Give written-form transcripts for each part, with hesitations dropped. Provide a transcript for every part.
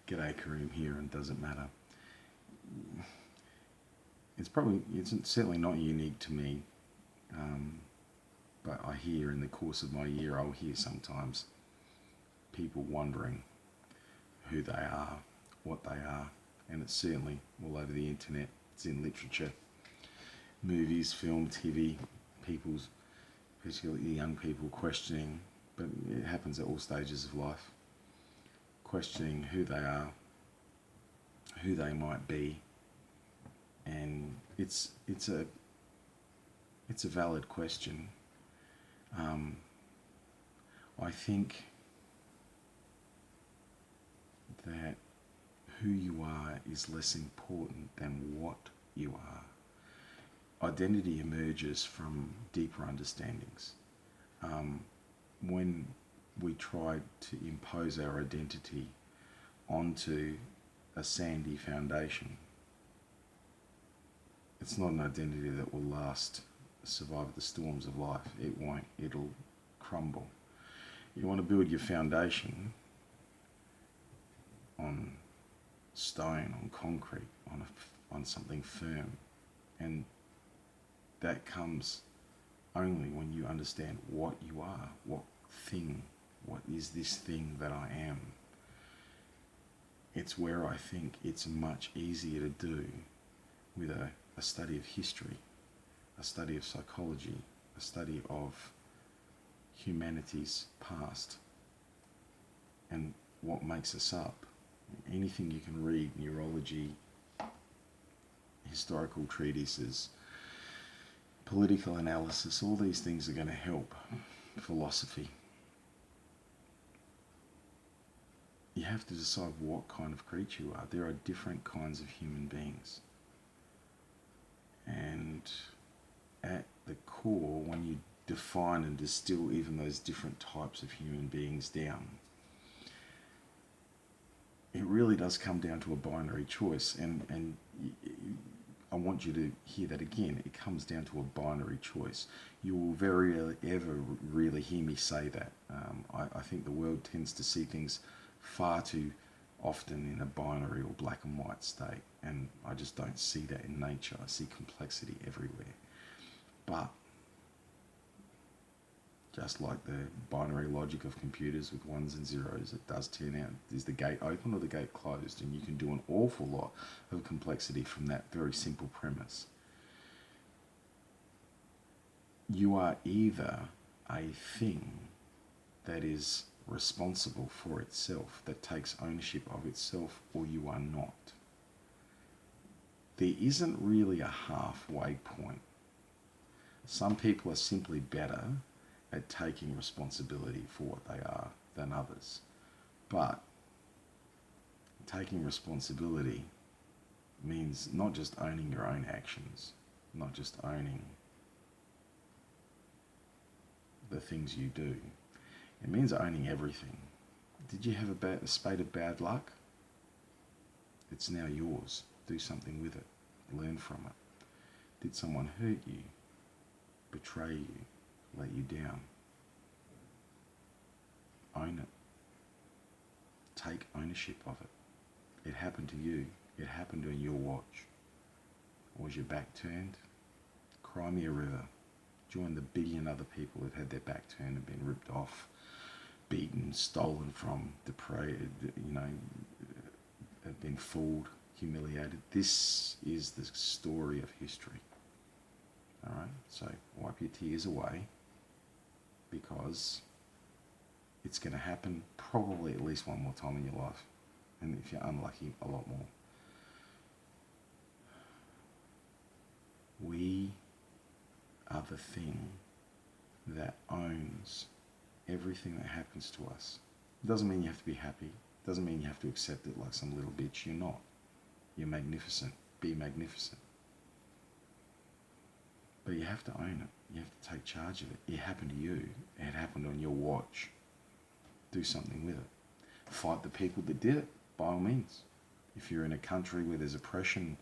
G'day Kareem here, and does it matter? It's certainly not unique to me, um, but I hear in the course of my year, I'll hear sometimes people wondering who they are, what they are, and it's certainly all over the internet. It's in literature, movies, film, TV, people's, particularly young people, questioning, but it happens at all stages of life, questioning who they are, who they might be, and it's a valid question. Um, I think that who you are is less important than what you are. Identity emerges from deeper understandings. Um, when we try to impose our identity onto a sandy foundation, it's not an identity that will survive the storms of life. It won't, it'll crumble. You want to build your foundation on stone, on concrete, on something firm. And that comes only when you understand what you are, what is this thing that I am. It's where I think it's much easier to do with a study of history, a study of psychology, a study of humanity's past and what makes us up. Anything you can read, neurology, historical treatises, political analysis, all these things are going to help. Philosophy. You have to decide what kind of creature you are. There are different kinds of human beings. And at the core, when you define and distill even those different types of human beings down, it really does come down to a binary choice. And I want you to hear that again. It comes down to a binary choice. You will very rarely ever really hear me say that. I think the world tends to see things far too often in a binary or black and white state, and I just don't see that in nature. I see complexity everywhere. But just like the binary logic of computers with ones and zeros, it does turn out, is the gate open or the gate closed? And you can do an awful lot of complexity from that very simple premise. You are either a thing that is responsible for itself, that takes ownership of itself, or you are not. There isn't really a halfway point. Some people are simply better at taking responsibility for what they are than others. But taking responsibility means not just owning your own actions, not just owning the things you do. It means owning everything. Did you have a spate of bad luck? It's now yours. Do something with it. Learn from it. Did someone hurt you, betray you, let you down? Own it. Take ownership of it. It happened to you. It happened on your watch. Was your back turned? Cry me a river. Join the billion other people that had their back turned and been ripped off, beaten, stolen from, depraved, have been fooled, humiliated. This is the story of history. All right, so wipe your tears away, because it's going to happen probably at least one more time in your life, and if you're unlucky, a lot more. We are the thing that owns everything that happens to us. It doesn't mean you have to be happy. It doesn't mean you have to accept it like some little bitch. You're not. You're magnificent. Be magnificent. But you have to own it. You have to take charge of it. It happened to you. It happened on your watch. Do something with it. Fight the people that did it, by all means. If you're in a country where there's oppression,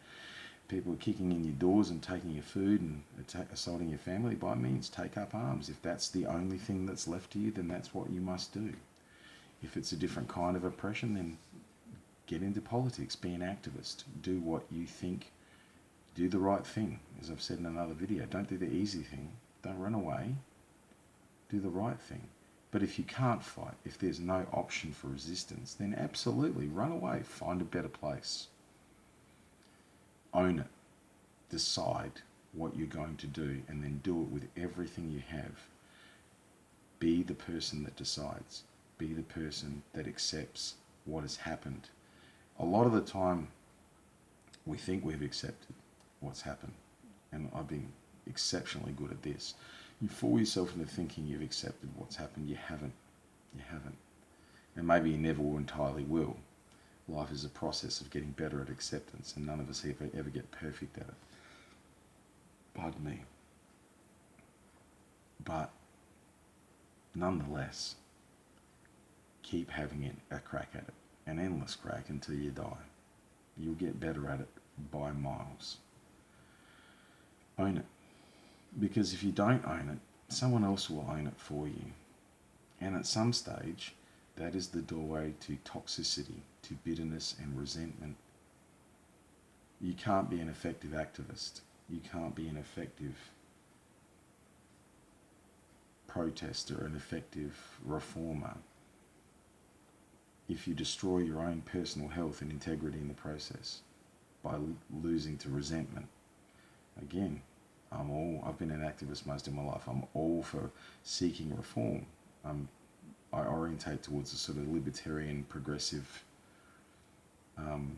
people are kicking in your doors and taking your food and assaulting your family, by all means, take up arms. If that's the only thing that's left to you, then that's what you must do. If it's a different kind of oppression, then Get into politics, be an activist, do what you think, do the right thing. As I've said in another video, don't do the easy thing, don't run away, do the right thing. But if you can't fight, if there's no option for resistance, then absolutely run away, find a better place. Own it, decide what you're going to do, and then do it with everything you have. Be the person that decides, be the person that accepts what has happened. A lot of the time we think we've accepted what's happened, and I've been exceptionally good at this. You fool yourself into thinking you've accepted what's happened. You haven't. You haven't. And maybe you never entirely will. Life is a process of getting better at acceptance, and none of us ever get perfect at it. Pardon me. But nonetheless, keep having a crack at it, an endless crack until you die. You'll get better at it by miles. Own it. Because if you don't own it, someone else will own it for you. And at some stage, that is the doorway to toxicity, to bitterness and resentment. You can't be an effective activist. You can't be an effective protester, an effective reformer, if you destroy your own personal health and integrity in the process by losing to resentment. Again, I've been an activist most of my life. I'm all for seeking reform. I orientate towards a sort of libertarian, progressive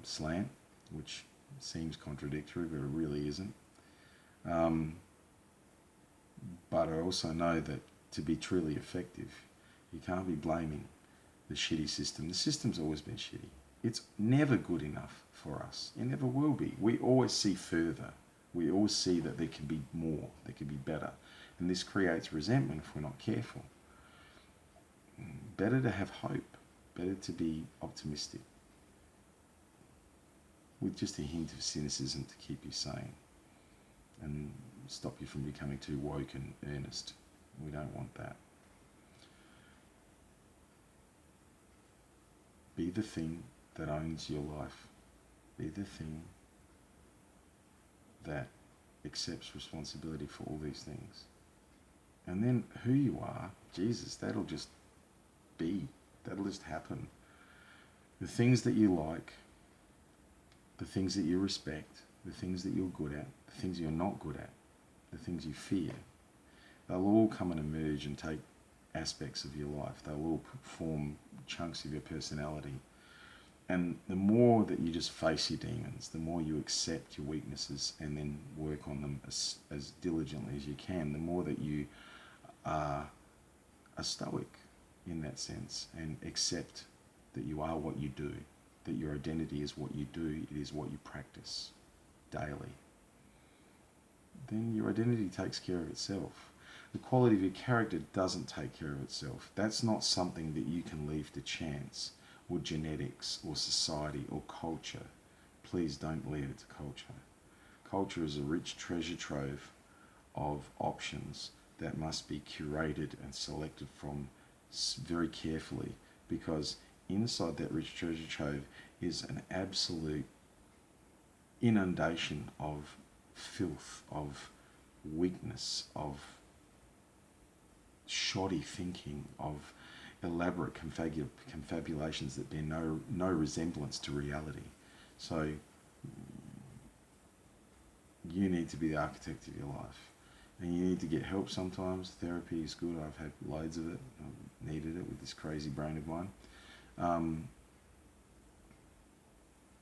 slant, which seems contradictory, but it really isn't. But I also know that to be truly effective, you can't be blaming the shitty system. The system's always been shitty. It's never good enough for us. It never will be. We always see further. We always see that there can be more, there can be better. And this creates resentment if we're not careful. Better to have hope, better to be optimistic, with just a hint of cynicism to keep you sane and stop you from becoming too woke and earnest. We don't want that. Be the thing that owns your life. Be the thing that accepts responsibility for all these things. And then who you are, Jesus, that'll just be. That'll just happen. The things that you like, the things that you respect, the things that you're good at, the things you're not good at, the things you fear, they'll all come and emerge and take aspects of your life. They'll all form chunks of your personality. And the more that you just face your demons, the more you accept your weaknesses and then work on them as diligently as you can, the more that you are stoic in that sense and accept that you are what you do, that your identity is what you do, it is what you practice daily. Then your identity takes care of itself. The quality of your character doesn't take care of itself. That's not something that you can leave to chance or genetics or society or culture. Please don't leave it to culture. Culture is a rich treasure trove of options that must be curated and selected from very carefully, because inside that rich treasure trove is an absolute inundation of filth, of weakness, of shoddy thinking, of elaborate confabulations that bear no resemblance to reality. So you need to be the architect of your life. And you need to get help sometimes. Therapy is good. I've had loads of it. I've needed it with this crazy brain of mine.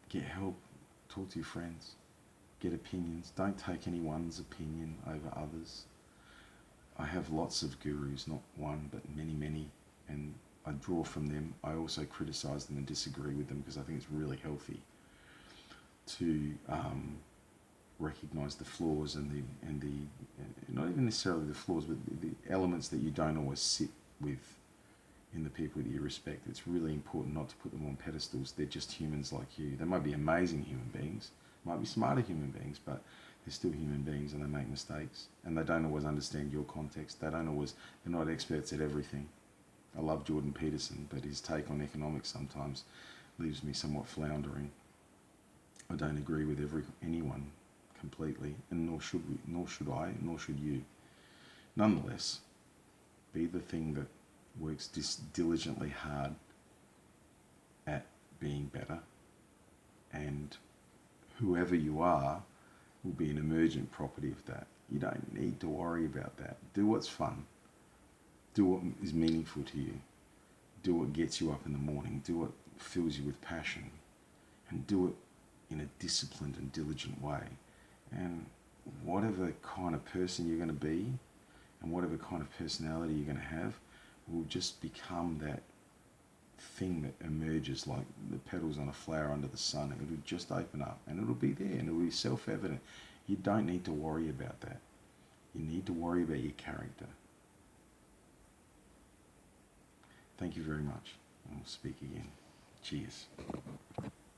Get help. Talk to your friends. Get opinions. Don't take anyone's opinion over others. I have lots of gurus, not one, but many, and I draw from them. I also criticize them and disagree with them because I think it's really healthy to recognize the flaws and the not even necessarily the flaws, but the elements that you don't always sit with in the people that you respect. It's really important not to put them on pedestals. They're just humans like you. They might be amazing human beings, might be smarter human beings, but they're still human beings and they make mistakes and they don't always understand your context. They're not experts at everything. I love Jordan Peterson, but his take on economics sometimes leaves me somewhat floundering. I don't agree with anyone completely, and nor should we, nor should I, nor should you. Nonetheless, be the thing that works diligently hard at being better, and whoever you are will be an emergent property of that. You don't need to worry about that. Do what's fun. Do what is meaningful to you. Do what gets you up in the morning. Do what fills you with passion. And do it in a disciplined and diligent way. And whatever kind of person you're going to be and whatever kind of personality you're going to have will just become that thing that emerges like the petals on a flower under the sun. It'll just open up and it'll be there and it'll be self-evident. You don't need to worry about that. You need to worry about your character. Thank you very much. I'll speak again. Cheers.